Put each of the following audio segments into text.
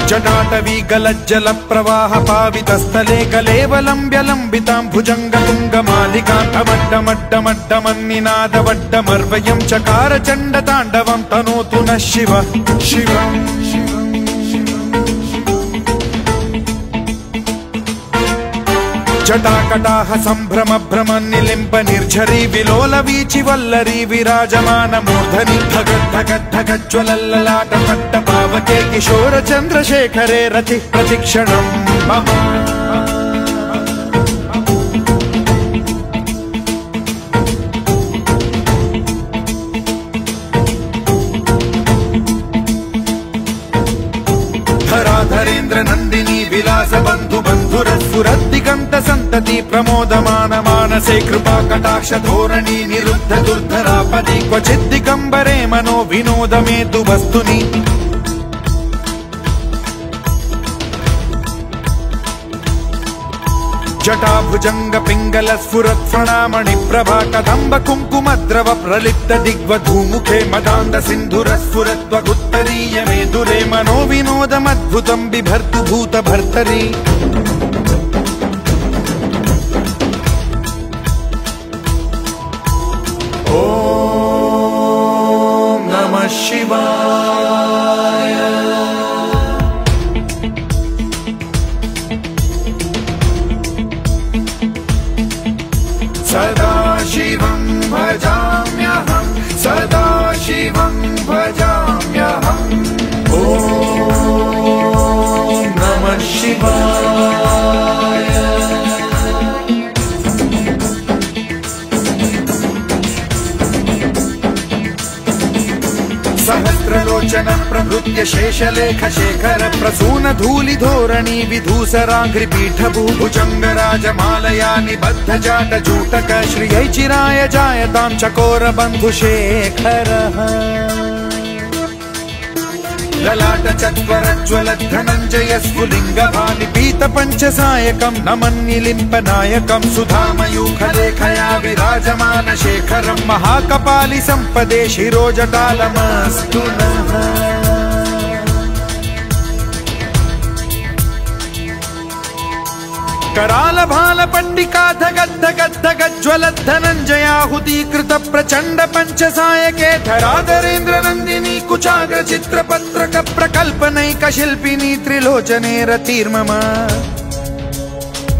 जटाटवी गलज्जल प्रवाह पावितस्थले कलेवलम्ब्य लम्बितां भुजङ्गतुङ्गमालिकां अवड्डमड्डमड्डमन्निनादवड्डमर्वयं चकार चण्डताण्डवं तनोतु नः शिवः शिवम् जटाकटाह सम्भ्रम भ्रम निलिम्ब निर्झरी विलोल वीचि वल्लरी विराजमान मूर्धनि धगद्धगद्धगज्ज्वलल्ललाट पट्ट पावके किशोर चन्द्रशेखरे रतिः प्रतिक्षणम् मम धराधरेन्द्र नन्दिनी विलास बन्धु बन्धुरस्फुरद्दिगन्त सन्तति प्रमोदमान मानसे कृपा कटाक्ष धोरणी निरुद्ध दुर्धरापदि क्वचिद्दिगम्बरे मनो विनोदमेतु वस्तुनि जटाभुजंग पिंगल स्फुरत् फणामणि प्रभा कदम्ब कुङ्कुमद्रव प्रलिप्त दिग्वधूमुखे मदान्द सिन्धुर स्फुरत्वगुत्तरीय मेदुरे मनो विनोदमद्भुतं बिभर्तु भूत भर्तरि ॐ नमः शिवाय सदा शिवं भजाम्यहं सदा शिवं भजाम्यहम् ॐ नमः शिवाय सहस्रलोचन प्रभृत्य शेषलेख शेखर प्रसून धूलि धोरणी विधूसराघ्रिपीठ भूभुजंग राजमालया निबद्ध जाट जूटक श्रियै चिराय जायतां चकोर बन्धु शेखरः ललाट चत्वरज्वल धनञ्जय स्फुलिंग भानिपीत पंचसायकं नमन्निलिम्प नायकं सुधामयूखलेखया विराजमान शेखरं महाकपालि संपदे शिरोजटालमस्तु नः कराल भाल पंडिका धगद्धगद्धगज्ज्वल धनञ्जयाहुतीकृत प्रचंड पंचसायके धराधरेन्द्र नन्दिनी कुचाग्र चित्रपत्रक प्रकल्पनैक शिल्पिनी त्रिलोचने रतिर्मम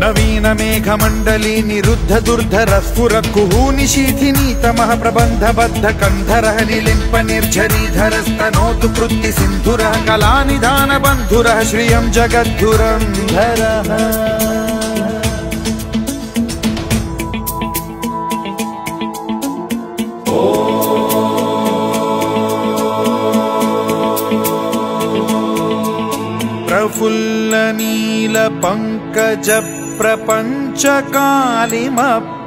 नवीन मेघमण्डली निरुद्ध दुर्धर स्फुर कुहूनिशीथिनी तमः प्रबन्धबद्ध कन्धरः निलिम्प निर्झरीधरस्तनोतु कृत्ति सिन्धुरः कलानिधान बन्धुरः श्रियं जगद्धुरन्धरः प्रफुल्ल नील पंकज प्रपंच कालिम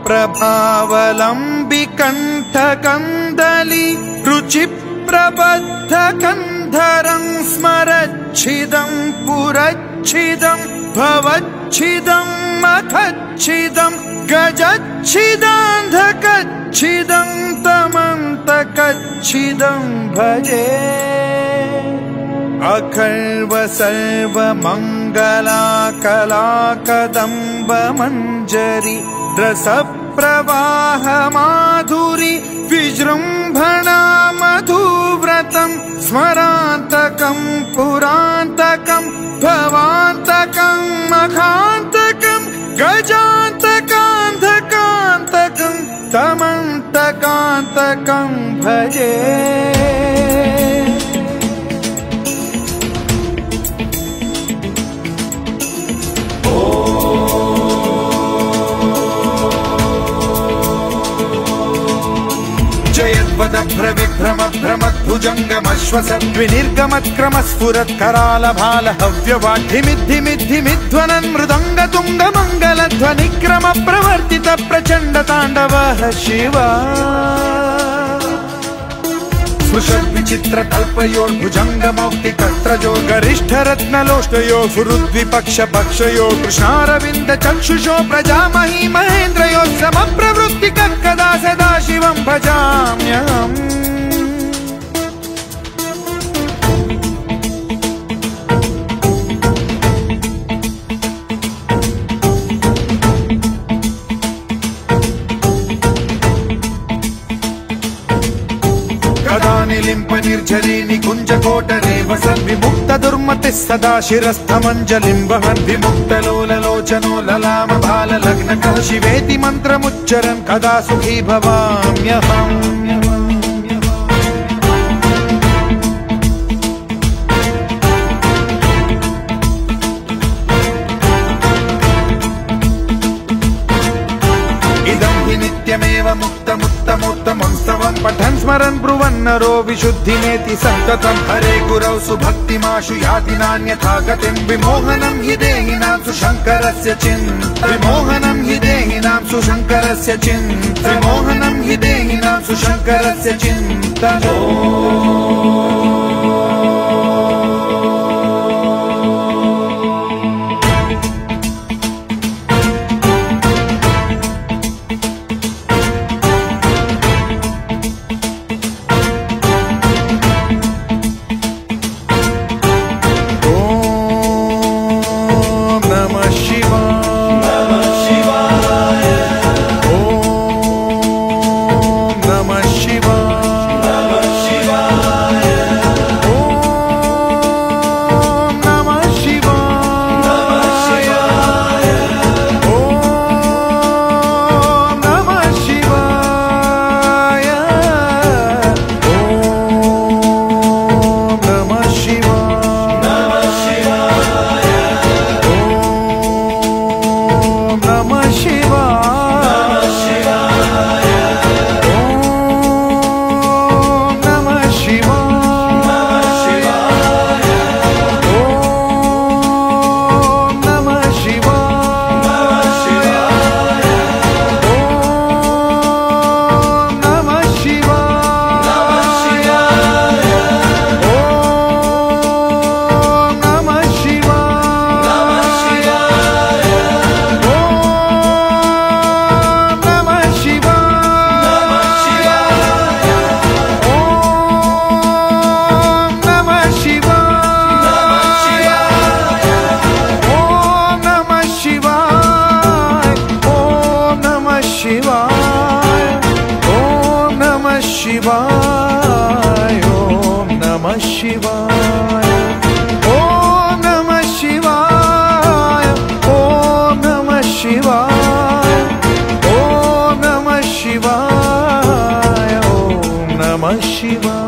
प्रभावलंबि कंठ कंदली रुचि प्रबद्ध कंधरं स्मरच्छिदं पुरच्छिदं भवच्छिदं मखच्छिदं गजच्छिदान्धकच्छिदं तमन्तकच्छिदं भजे अखर्व सर्व मंगला कला कदम्ब मंजरी रस प्रवाह माधुरी विजृंभणा मधुव्रतं स्मरान्तकं पुरान्तकं भवान्तकं मखान्तकं गजान्तकान्धकान्तकं तमन्तकान्तकं भजे विभ्रम भ्रमद्भुजङ्गमश्वसद्विनिर्गमत्क्रम स्फुरत् कराल भाल हव्यवाढ्यमिद्धिमिद्धिमिध्वनन् मृदङ्ग तुङ्ग मङ्गलध्वनिक्रम प्रवर्तित प्रचण्ड ताण्डवः शिवा स्पृशद्विचित्र तल्पयोर्भुजङ्ग मौक्तिकत्रयो गरिष्ठ रत्नलोष्टयो फुरुद्विपक्ष पक्षयो कृष्णारविन्द चक्षुषो प्रजामही महेन्द्रयो समप्रवृत्ति कदा सदा शिवं भजाम्यहम् नित्यमेव सद्विमुक्तदुर्मतिः सदा शिरस्थमञ्जलिं वहन् विमुक्तलोललोचनो ललामभाललग्नकः शिवेति मन्त्रमुच्चरन् कदा सुखी भवाम्यहम्। नित्यमेव मुक्तमुत्तमोत्तमं स्तवं पठन् स्मरन् ब्रुवन्नरो विशुद्धिमेति सन्ततं हरे गुरौ सुभक्तिमाशु याति नान्यथा गतिं विमोहनं हि देहिनां सुशङ्करस्य चिन्ता विमोहनं हि देहिनां सुशङ्करस्य चिन्ता विमोहनं हि देहिनां सुशङ्करस्य चिन्ता। शिवाय ओम नमः शिवाय ओम नमः शिवाय ओम नमः शिवाय ओम नमः शिवाय ओम नमः शिवाय।